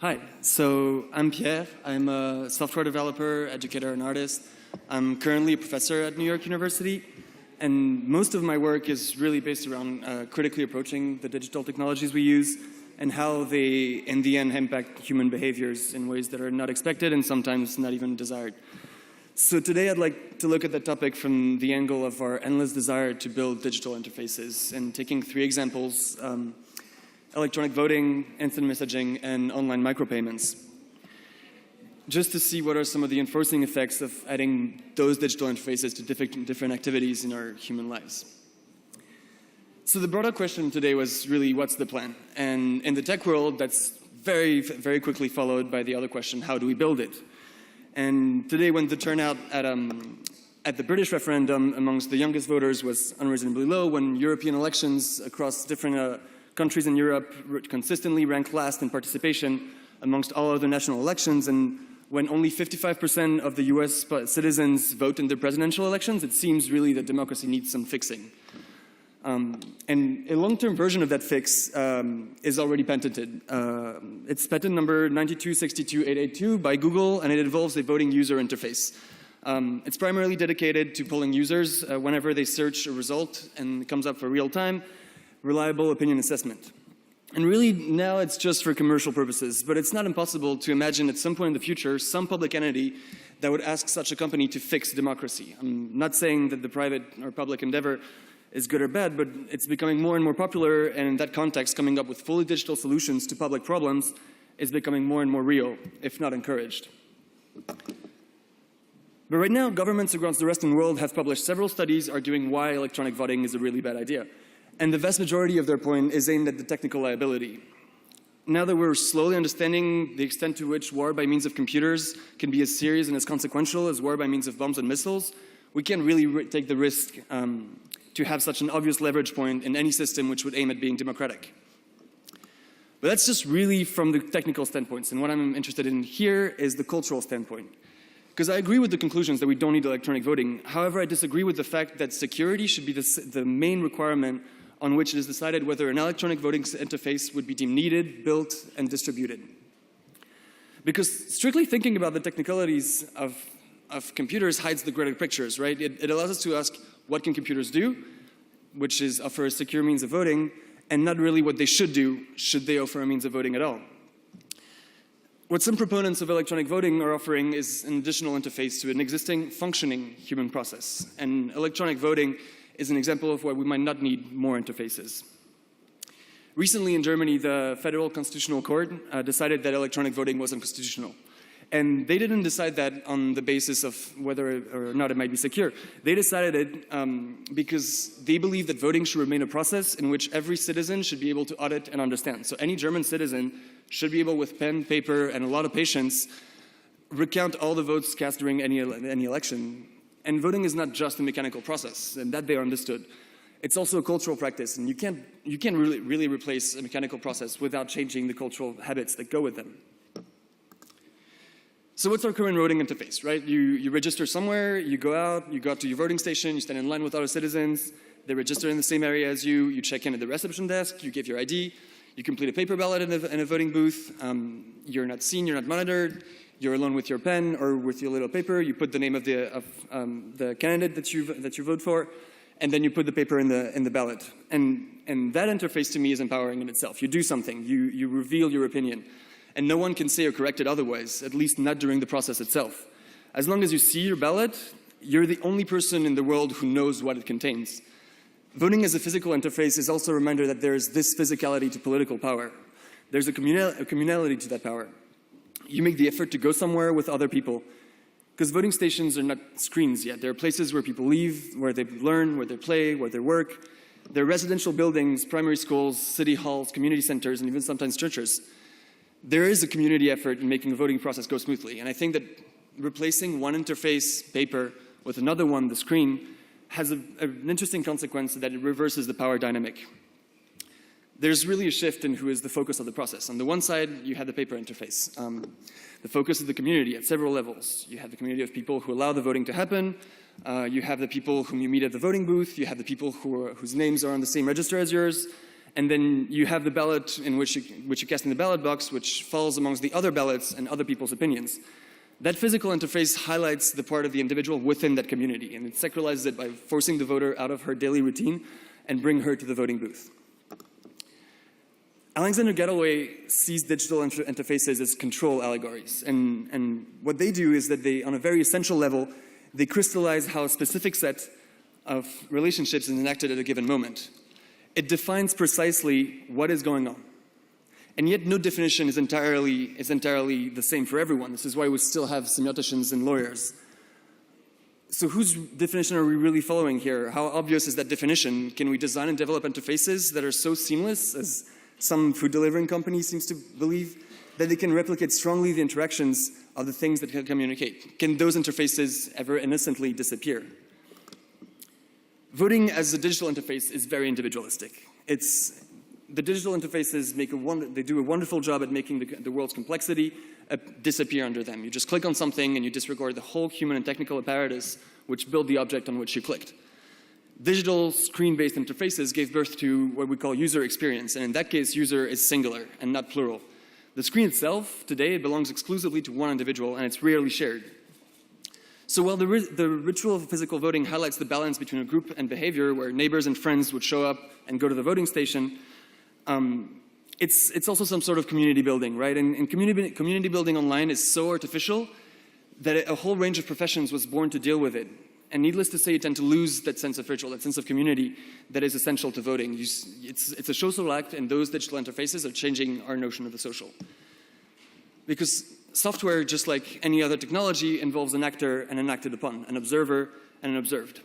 Hi, so I'm Pierre. I'm a software developer, educator, and artist. I'm currently a professor at New York University, and most of my work is really based around critically approaching the digital technologies we use and how they, in the end, impact human behaviors in ways that are not expected and sometimes not even desired. So today I'd like to look at the topic from the angle of our endless desire to build digital interfaces and taking three examples: electronic voting, instant messaging, and online micropayments, just to see what are some of the enforcing effects of adding those digital interfaces to different activities in our human lives. So the broader question today was really, what's the plan? And in the tech world, that's very, very quickly followed by the other question, how do we build it? And today, when the turnout at the British referendum amongst the youngest voters was unreasonably low, when European elections across different countries in Europe consistently ranked last in participation amongst all other national elections, and when only 55% of the US citizens vote in the presidential elections, it seems really that democracy needs some fixing. And a long-term version of that fix is already patented. It's patent number 9262882 by Google, and it involves a voting user interface. It's primarily dedicated to polling users whenever they search a result and it comes up for real-time, reliable opinion assessment. And really, now it's just for commercial purposes, but it's not impossible to imagine at some point in the future some public entity that would ask such a company to fix democracy. I'm not saying that the private or public endeavor is good or bad, but it's becoming more and more popular, and in that context, coming up with fully digital solutions to public problems is becoming more and more real, if not encouraged. But right now, governments across the Western world have published several studies arguing why electronic voting is a really bad idea. And the vast majority of their point is aimed at the technical liability. Now that we're slowly understanding the extent to which war by means of computers can be as serious and as consequential as war by means of bombs and missiles, we can't really take the risk to have such an obvious leverage point in any system which would aim at being democratic. But that's just really from the technical standpoints, and what I'm interested in here is the cultural standpoint. Because I agree with the conclusions that we don't need electronic voting. However, I disagree with the fact that security should be the main requirement on which it is decided whether an electronic voting interface would be deemed needed, built, and distributed. Because strictly thinking about the technicalities of computers hides the greater pictures, right? It allows us to ask, what can computers do, which is offer a secure means of voting, and not really what they should do, should they offer a means of voting at all. What some proponents of electronic voting are offering is an additional interface to an existing functioning human process. And electronic voting is an example of why we might not need more interfaces. Recently in Germany, the Federal Constitutional Court decided that electronic voting was unconstitutional. And they didn't decide that on the basis of whether or not it might be secure. They decided it because they believe that voting should remain a process in which every citizen should be able to audit and understand. So any German citizen should be able, with pen, paper, and a lot of patience, recount all the votes cast during any election. And voting is not just a mechanical process, and that they understood. It's also a cultural practice, and you can't really replace a mechanical process without changing the cultural habits that go with them. So what's our current voting interface, right? You register somewhere, you go out to your voting station, you stand in line with other citizens, they register in the same area as you check in at the reception desk, you give your ID, you complete a paper ballot in a voting booth, you're not seen, you're not monitored, you're alone with your pen or with your little paper, you put the name of the candidate that you vote for, and then you put the paper in the ballot. And that interface to me is empowering in itself. You do something, you reveal your opinion. And no one can say or correct it otherwise, at least not during the process itself. As long as you see your ballot, you're the only person in the world who knows what it contains. Voting as a physical interface is also a reminder that there is this physicality to political power. There's a communality to that power. You make the effort to go somewhere with other people, because voting stations are not screens yet. They're places where people live, where they learn, where they play, where they work. They're residential buildings, primary schools, city halls, community centers, and even sometimes churches. There is a community effort in making the voting process go smoothly, and I think that replacing one interface, paper, with another one, the screen, has an interesting consequence that it reverses the power dynamic. There's really a shift in who is the focus of the process. On the one side, you have the paper interface. The focus of the community at several levels. You have the community of people who allow the voting to happen. You have the people whom you meet at the voting booth. You have the people whose names are on the same register as yours. And then you have the ballot in which you cast in the ballot box, which falls amongst the other ballots and other people's opinions. That physical interface highlights the part of the individual within that community, and it secularizes it by forcing the voter out of her daily routine and bring her to the voting booth. Alexander Galloway sees digital interfaces as control allegories, and what they do is that they, on a very essential level, they crystallize how a specific set of relationships is enacted at a given moment. It defines precisely what is going on. And yet no definition is entirely the same for everyone. This is why we still have semioticians and lawyers. So whose definition are we really following here? How obvious is that definition? Can we design and develop interfaces that are so seamless, as some food delivering company seems to believe, that they can replicate strongly the interactions of the things that can communicate? Can those interfaces ever innocently disappear? Voting as a digital interface is very individualistic. The digital interfaces they do a wonderful job at making the world's complexity disappear under them. You just click on something and you disregard the whole human and technical apparatus which built the object on which you clicked. Digital screen-based interfaces gave birth to what we call user experience, and in that case, user is singular and not plural. The screen itself, today, belongs exclusively to one individual, and it's rarely shared. So while the ritual of physical voting highlights the balance between a group and behavior, where neighbors and friends would show up and go to the voting station, it's also some sort of community building, right? And community building online is so artificial that a whole range of professions was born to deal with it. And needless to say, you tend to lose that sense of ritual, that sense of community that is essential to voting. It's a social act, and those digital interfaces are changing our notion of the social. Because software, just like any other technology, involves an actor and an acted upon, an observer and an observed.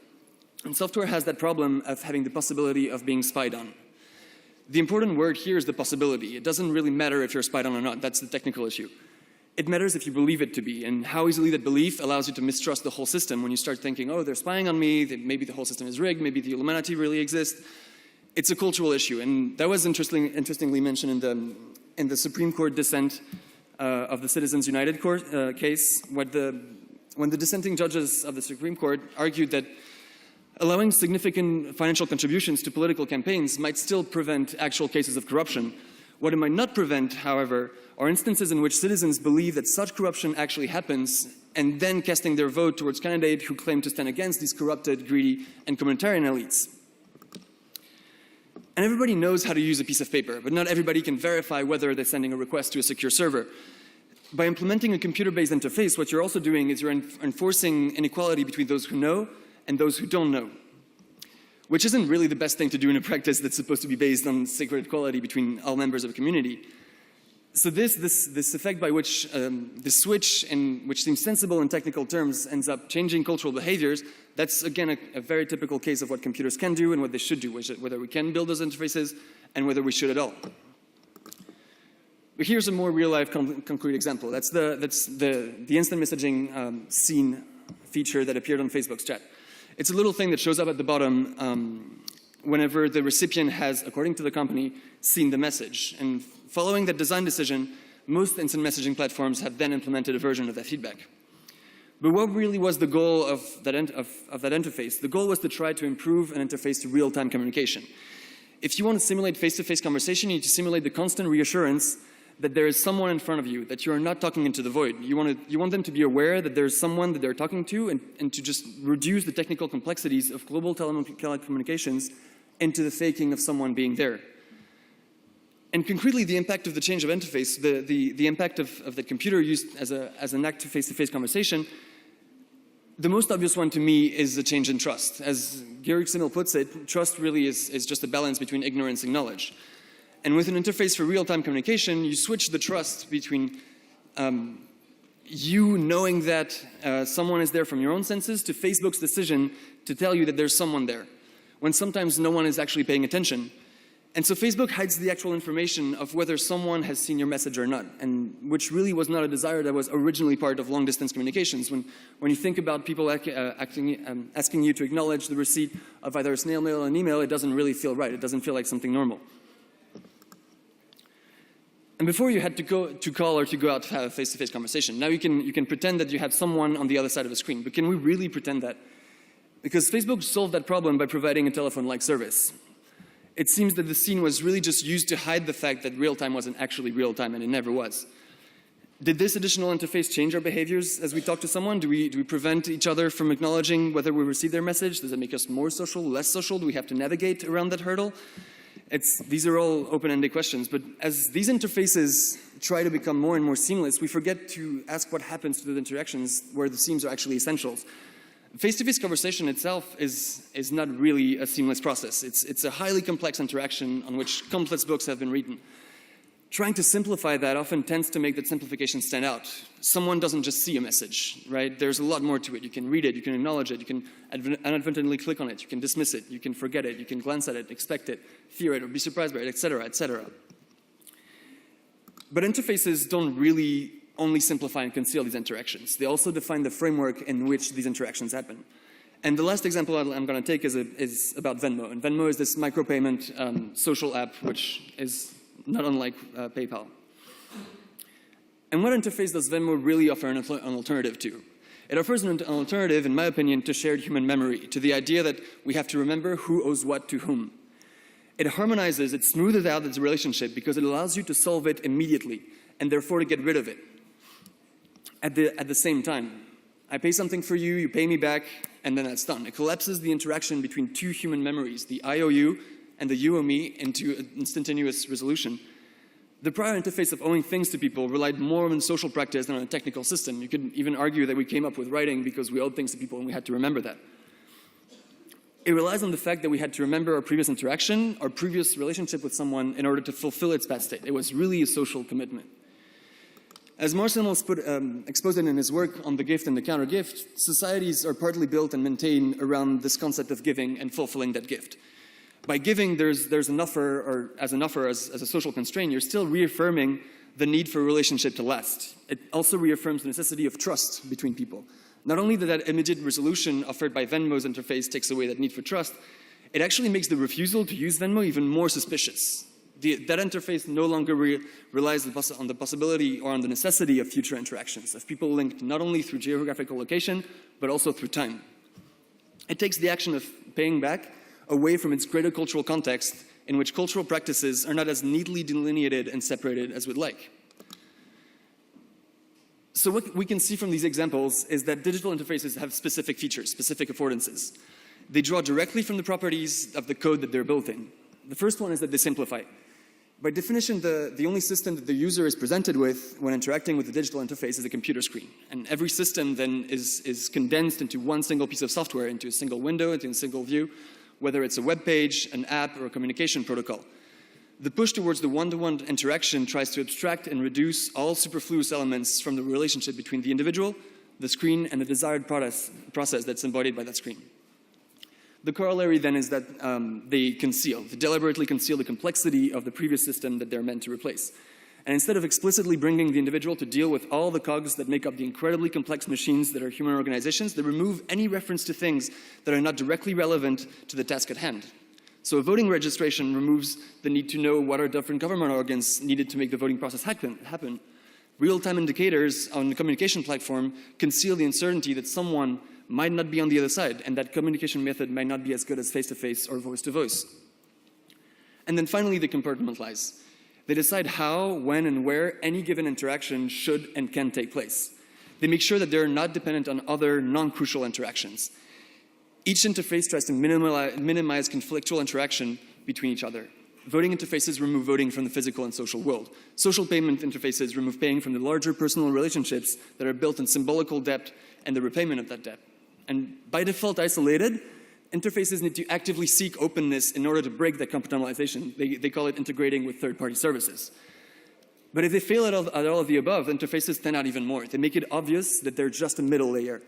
And software has that problem of having the possibility of being spied on. The important word here is the possibility. It doesn't really matter if you're spied on or not. That's the technical issue. It matters if you believe it to be, and how easily that belief allows you to mistrust the whole system when you start thinking, oh, they're spying on me, maybe the whole system is rigged, maybe the Illuminati really exists. It's a cultural issue, and that was interestingly mentioned in the Supreme Court dissent of the Citizens United case, when the dissenting judges of the Supreme Court argued that allowing significant financial contributions to political campaigns might still prevent actual cases of corruption. What it might not prevent, however, are instances in which citizens believe that such corruption actually happens, and then casting their vote towards candidates who claim to stand against these corrupted, greedy, and communitarian elites. And everybody knows how to use a piece of paper, but not everybody can verify whether they're sending a request to a secure server. By implementing a computer-based interface, what you're also doing is you're enforcing inequality between those who know and those who don't know, which isn't really the best thing to do in a practice that's supposed to be based on sacred equality between all members of a community. So this effect by which the switch, which seems sensible in technical terms, ends up changing cultural behaviors, that's again a very typical case of what computers can do and what they should do, whether we can build those interfaces and whether we should at all. But here's a more real-life concrete example. That's the instant messaging scene feature that appeared on Facebook's chat. It's a little thing that shows up at the bottom whenever the recipient has, according to the company, seen the message. And following that design decision, most instant messaging platforms have then implemented a version of that feedback. But what really was the goal of that interface? The goal was to try to improve an interface to real-time communication. If you want to simulate face-to-face conversation, you need to simulate the constant reassurance that there is someone in front of you, that you are not talking into the void. You want them to be aware that there's someone that they're talking to, and to just reduce the technical complexities of global telecommunications into the faking of someone being there. And concretely, the impact of the change of interface, the impact of the computer used as an act to face-to-face conversation, the most obvious one to me is the change in trust. As Georg Simmel puts it, trust really is just a balance between ignorance and knowledge. And with an interface for real-time communication, you switch the trust between you knowing that someone is there from your own senses to Facebook's decision to tell you that there's someone there, when sometimes no one is actually paying attention. And so Facebook hides the actual information of whether someone has seen your message or not, and which really was not a desire that was originally part of long-distance communications. When you think about people asking you to acknowledge the receipt of either a snail mail or an email, it doesn't really feel right. It doesn't feel like something normal. And before you had to call or to go out to have a face-to-face conversation. Now you can pretend that you have someone on the other side of the screen. But can we really pretend that? Because Facebook solved that problem by providing a telephone-like service. it seems that the scene was really just used to hide the fact that real-time wasn't actually real-time, and it never was. Did this additional interface change our behaviors as we talk to someone? Do we prevent each other from acknowledging whether we receive their message? Does it make us more social, less social? Do we have to navigate around that hurdle? These are all open-ended questions, but as these interfaces try to become more and more seamless, we forget to ask what happens to the interactions where the seams are actually essentials. Face-to-face conversation itself is not really a seamless process. It's a highly complex interaction on which countless books have been written. Trying to simplify that often tends to make that simplification stand out. Someone doesn't just see a message, right? There's a lot more to it. You can read it, you can acknowledge it, you can inadvertently click on it, you can dismiss it, you can forget it, you can glance at it, expect it, fear it, or be surprised by it, etc., etc. But interfaces don't really only simplify and conceal these interactions. They also define the framework in which these interactions happen. And the last example I'm going to take is about Venmo. And Venmo is this micropayment social app, which is not unlike PayPal. And what interface does Venmo really offer an alternative to? It offers an alternative, in my opinion, to shared human memory, to the idea that we have to remember who owes what to whom. It harmonizes, it smoothes out its relationship because it allows you to solve it immediately and therefore to get rid of it. At the same time, I pay something for you, you pay me back, and then that's done. It collapses the interaction between two human memories, the I owe you and the you owe me, into an instantaneous resolution. The prior interface of owing things to people relied more on social practice than on a technical system. You could even argue that we came up with writing because we owed things to people and we had to remember that. It relies on the fact that we had to remember our previous interaction, our previous relationship with someone in order to fulfill its past state. It was really a social commitment. As Marcel exposed it in his work on the gift and the counter-gift, societies are partly built and maintained around this concept of giving and fulfilling that gift. By giving, there's an offer, or as an offer, as a social constraint, you're still reaffirming the need for a relationship to last. It also reaffirms the necessity of trust between people. Not only that immediate resolution offered by Venmo's interface takes away that need for trust, it actually makes the refusal to use Venmo even more suspicious. That interface no longer relies on the possibility or on the necessity of future interactions, of people linked not only through geographical location, but also through time. It takes the action of paying back away from its greater cultural context in which cultural practices are not as neatly delineated and separated as we'd like. So what we can see from these examples is that digital interfaces have specific features, specific affordances. They draw directly from the properties of the code that they're built in. The first one is that they simplify. By definition, the only system that the user is presented with when interacting with the digital interface is a computer screen. And every system then is condensed into one single piece of software, into a single window, into a single view, whether it's a web page, an app, or a communication protocol. The push towards the one-to-one interaction tries to abstract and reduce all superfluous elements from the relationship between the individual, the screen, and the desired process that's embodied by that screen. The corollary then is that they deliberately conceal the complexity of the previous system that they're meant to replace. And instead of explicitly bringing the individual to deal with all the cogs that make up the incredibly complex machines that are human organizations, they remove any reference to things that are not directly relevant to the task at hand. So a voting registration removes the need to know what are different government organs needed to make the voting process happen. Real-time indicators on the communication platform conceal the uncertainty that someone might not be on the other side, and that communication method might not be as good as face-to-face or voice-to-voice. And then finally, they compartmentalize. They decide how, when, and where any given interaction should and can take place. They make sure that they're not dependent on other non-crucial interactions. Each interface tries to minimize conflictual interaction between each other. Voting interfaces remove voting from the physical and social world. Social payment interfaces remove paying from the larger personal relationships that are built in symbolical debt and the repayment of that debt. And by default isolated, interfaces need to actively seek openness in order to break that compartmentalization. They call it integrating with third-party services. But if they fail at all of the above, interfaces stand out even more. They make it obvious that they're just a middle layer,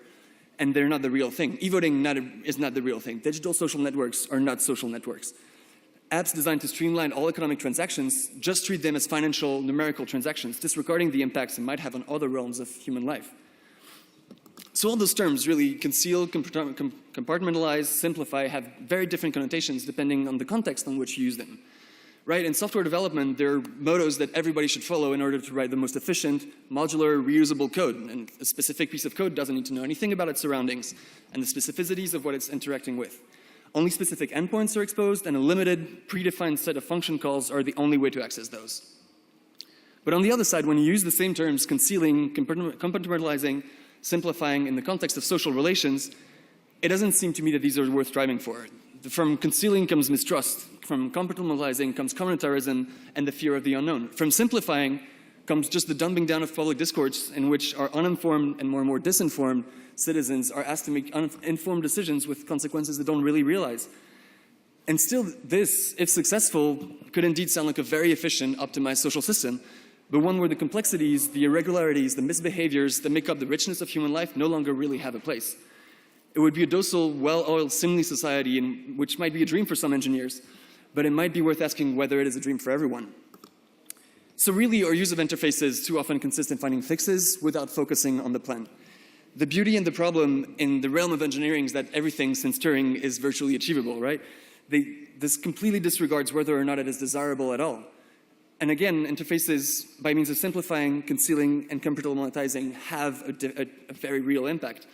and they're not the real thing. E-voting is not the real thing. Digital social networks are not social networks. Apps designed to streamline all economic transactions just treat them as financial, numerical transactions, disregarding the impacts it might have on other realms of human life. So all those terms, really, conceal, compartmentalize, simplify, have very different connotations depending on the context in which you use them. Right? In software development, there are mottos that everybody should follow in order to write the most efficient, modular, reusable code. And a specific piece of code doesn't need to know anything about its surroundings and the specificities of what it's interacting with. Only specific endpoints are exposed, and a limited, predefined set of function calls are the only way to access those. But on the other side, when you use the same terms, concealing, compartmentalizing, simplifying in the context of social relations, it doesn't seem to me that these are worth striving for. From concealing comes mistrust. From compartmentalizing comes communitarism and the fear of the unknown. From simplifying comes just the dumbing down of public discourse in which our uninformed and more disinformed citizens are asked to make uninformed decisions with consequences they don't really realize. And still, this, if successful, could indeed sound like a very efficient, optimized social system, but one where the complexities, the irregularities, the misbehaviors that make up the richness of human life no longer really have a place. It would be a docile, well-oiled, seemly society, which might be a dream for some engineers, but it might be worth asking whether it is a dream for everyone. So really, our use of interfaces too often consists in finding fixes without focusing on the plan. The beauty and the problem in the realm of engineering is that everything since Turing is virtually achievable, right? This completely disregards whether or not it is desirable at all. And again, interfaces, by means of simplifying, concealing, and compartmentalizing, have a very real impact.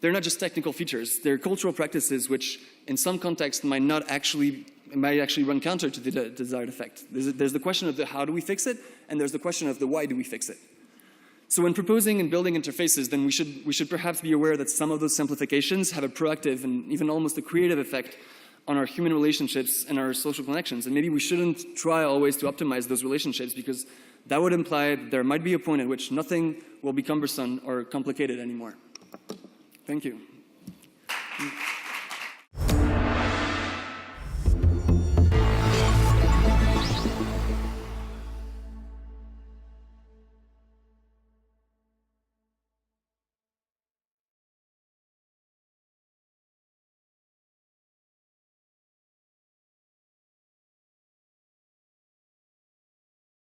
They're not just technical features. They're cultural practices which, in some contexts, might actually run counter to the desired effect. There's the question of the how do we fix it, and there's the question of the why do we fix it. So when proposing and building interfaces, then we should perhaps be aware that some of those simplifications have a proactive and even almost a creative effect on our human relationships and our social connections. And maybe we shouldn't try always to optimize those relationships, because that would imply that there might be a point at which nothing will be cumbersome or complicated anymore. Thank you.